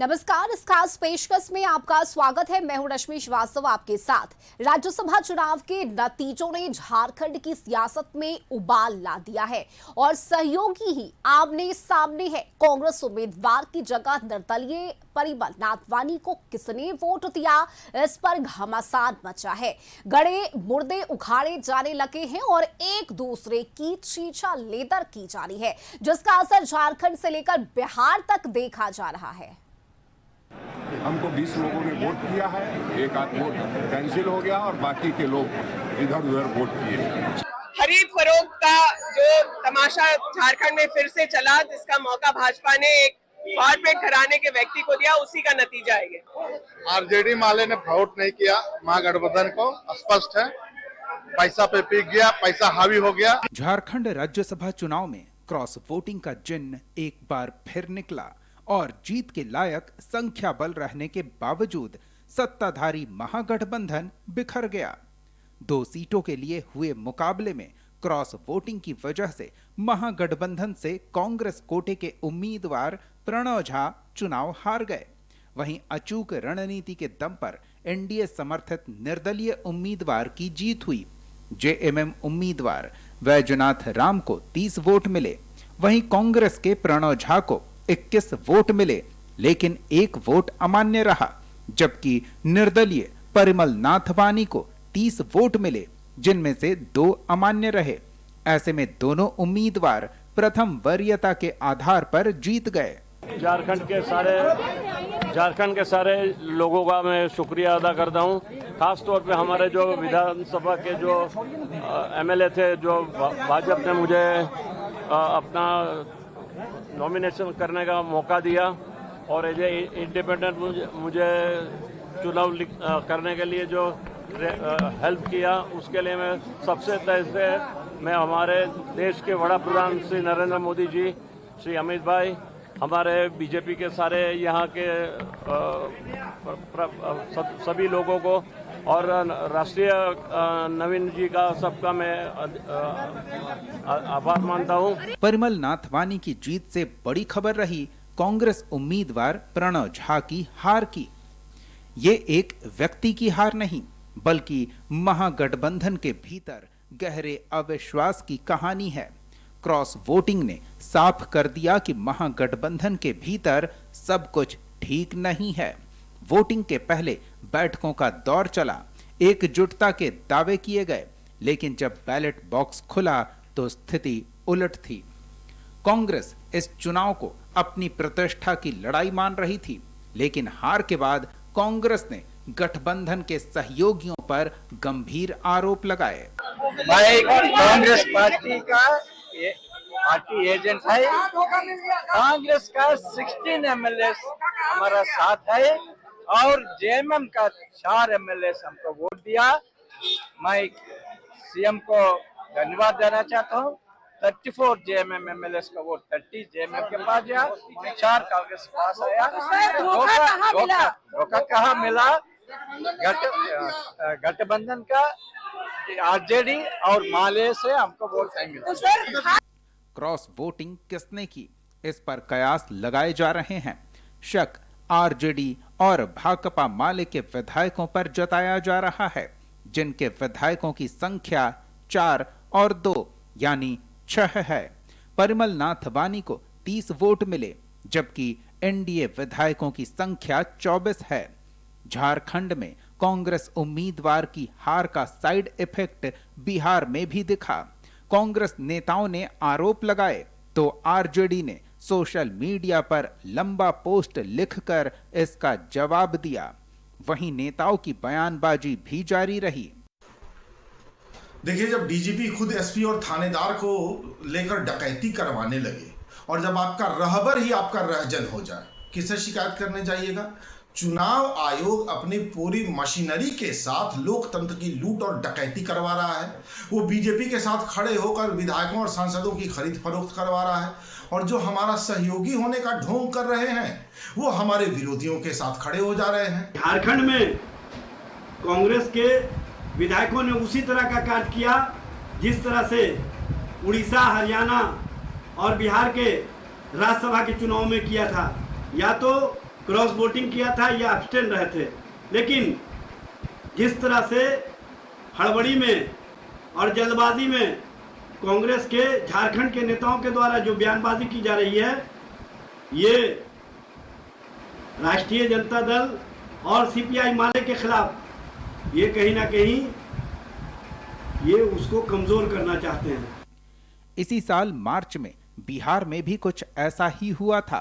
नमस्कार, इस खास पेशकश में आपका स्वागत है। मैं हूं रश्मि श्रीवास्तव आपके साथ। राज्यसभा चुनाव के नतीजों ने झारखंड की सियासत में उबाल ला दिया है और सहयोगी ही आमने सामने है। कांग्रेस उम्मीदवार की जगह निर्दलीय परिमल नाथवानी को किसने वोट दिया, इस पर घमासान मचा है। गड़े मुर्दे उखाड़े जाने लगे हैं और एक दूसरे की चीचा लेदर की जा रही है, जिसका असर झारखंड से लेकर बिहार तक देखा जा रहा है। हमको 20 लोगों ने वोट किया है, एक आध वोट कैंसिल हो गया और बाकी के लोग इधर उधर वोट किए। खरीद फरोख्त का जो तमाशा झारखंड में फिर से चला, जिसका मौका भाजपा ने एक कारपेट घराने के व्यक्ति को दिया, उसी का नतीजा है ये। आरजेडी माले ने वोट नहीं किया महागठबंधन को, स्पष्ट है। पैसा पे पीक गया, पैसा हावी हो गया। झारखंड राज्यसभा चुनाव में क्रॉस वोटिंग का जिन्न एक बार फिर निकला और जीत के लायक संख्या बल रहने के बावजूद सत्ताधारी महागठबंधन बिखर गया। 2 सीटों के लिए हुए मुकाबले में क्रॉस वोटिंग की वजह से महागठबंधन से कांग्रेस कोटे के उम्मीदवार प्रणव झा चुनाव हार गए। वहीं अचूक रणनीति के दम पर एनडीए समर्थित निर्दलीय उम्मीदवार की जीत हुई। जेएमएम उम्मीदवार वैजनाथ राम को 30 वोट मिले। वहीं कांग्रेस के प्रणव झा को 21 वोट मिले, लेकिन 1 वोट अमान्य रहा, जबकि निर्दलीय परिमल नाथवानी को 30 वोट मिले, जिनमें से 2 अमान्य रहे। ऐसे में दोनों उम्मीदवार प्रथम वरीयता के आधार पर जीत गए। झारखंड के सारे लोगों का मैं शुक्रिया अदा करता हूं। खास तौर पे हमारे जो विधानसभा के जो एमएलए थे, जो भाजपा ने मुझे अपना नॉमिनेशन करने का मौका दिया और एज ए इंडिपेंडेंट मुझे चुनाव करने के लिए जो हेल्प किया, उसके लिए मैं सबसे तहे से मैं हमारे देश के वड़ा प्रधान श्री नरेंद्र मोदी जी, श्री अमित भाई, हमारे बीजेपी के सारे यहाँ के सभी लोगों को और राष्ट्रीय नवीन जी का सबका मैं आभार मानता हूँ। परिमल नाथवानी की जीत से बड़ी खबर रही कांग्रेस उम्मीदवार प्रणव झा की हार की। ये एक व्यक्ति की हार नहीं, बल्कि महागठबंधन के भीतर गहरे अविश्वास की कहानी है। क्रॉस वोटिंग ने साफ कर दिया कि महागठबंधन के भीतर सब कुछ ठीक नहीं है। वोटिंग के पहले बैठकों का दौर चला, एकजुटता के दावे किए गए, लेकिन जब बैलेट बॉक्स खुला तो स्थिति उलट थी। कांग्रेस इस चुनाव को अपनी प्रतिष्ठा की लड़ाई मान रही थी, लेकिन हार के बाद कांग्रेस ने गठबंधन के सहयोगियों पर गंभीर आरोप लगाए। भाई, कांग्रेस पार्टी एजेंट है। कांग्रेस का 16 एमएलए हमारा साथ है और जेएमएम का 4 एमएलए हमको वोट दिया। मैं सीएम को धन्यवाद देना चाहता हूँ। 34 जेएमएम एमएलए का वोट 30 जेएमएम के पास गया, 4 कांग्रेस के पास आया। धोखा कहाँ मिला? गठबंधन का आरजेडी और माले से हमको वोट नहीं मिला। क्रॉस वोटिंग किसने की, इस पर कयास लगाए जा रहे हैं। शक आरजेडी और भाकपा माले के विधायकों पर जताया जा रहा है, जिनके विधायकों की संख्या 4 और 2 यानी 6 है। परिमल नाथवानी को 30 वोट मिले, जबकि एनडीए विधायकों की संख्या 24 है। झारखंड में कांग्रेस उम्मीदवार की हार का साइड इफेक्ट बिहार में भी दिखा। कांग्रेस नेताओं ने आरोप लगाए तो आरजेडी ने सोशल मीडिया पर लंबा पोस्ट लिखकर इसका जवाब दिया। वहीं नेताओं की बयानबाजी भी जारी रही। देखिए, जब डीजीपी खुद एसपी और थानेदार को लेकर डकैती करवाने लगे और जब आपका रहबर ही आपका रहजन हो जाए, किसे शिकायत करने जाइएगा? चुनाव आयोग अपनी पूरी मशीनरी के साथ लोकतंत्र की लूट और डकैती करवा रहा है। वो बीजेपी के साथ खड़े होकर विधायकों और सांसदों की खरीद फरोख्त करवा रहा है और जो हमारा सहयोगी होने का ढोंग कर रहे हैं वो हमारे विरोधियों के साथ खड़े हो जा रहे हैं। झारखंड में कांग्रेस के विधायकों ने उसी तरह का कार्य किया जिस तरह से उड़ीसा, हरियाणा और बिहार के राज्यसभा के चुनाव में किया था। या तो क्रॉस वोटिंग किया था या अब्सटेन रहे थे। लेकिन जिस तरह से हड़बड़ी में और जल्दबाजी में कांग्रेस के झारखंड के नेताओं के द्वारा जो बयानबाजी की जा रही है, ये राष्ट्रीय जनता दल और सीपीआई माले के खिलाफ ये कहीं ना कहीं ये उसको कमजोर करना चाहते हैं। इसी साल मार्च में बिहार में भी कुछ ऐसा ही हुआ था।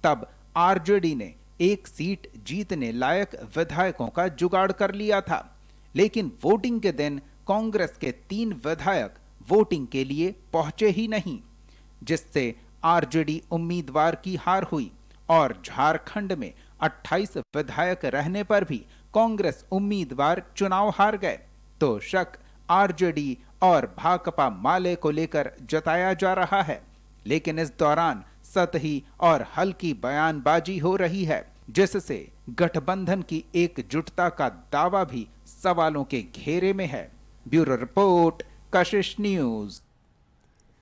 तब आरजेडी ने एक सीट जीतने लायक विधायकों का जुगाड़ कर लिया था, लेकिन वोटिंग के दिन कांग्रेस के 3 विधायक वोटिंग के लिए पहुंचे ही नहीं, जिससे आरजेडी उम्मीदवार की हार हुई और झारखंड में 28 विधायक रहने पर भी कांग्रेस उम्मीदवार चुनाव हार गए। तो शक आरजेडी और भाकपा माले को लेकर जताया जा रहा है, लेकिन इस दौरान सतही और हल्की बयानबाजी हो रही है, जिससे गठबंधन की एकजुटता का दावा भी सवालों के घेरे में है। ब्यूरो रिपोर्ट, कशिश न्यूज।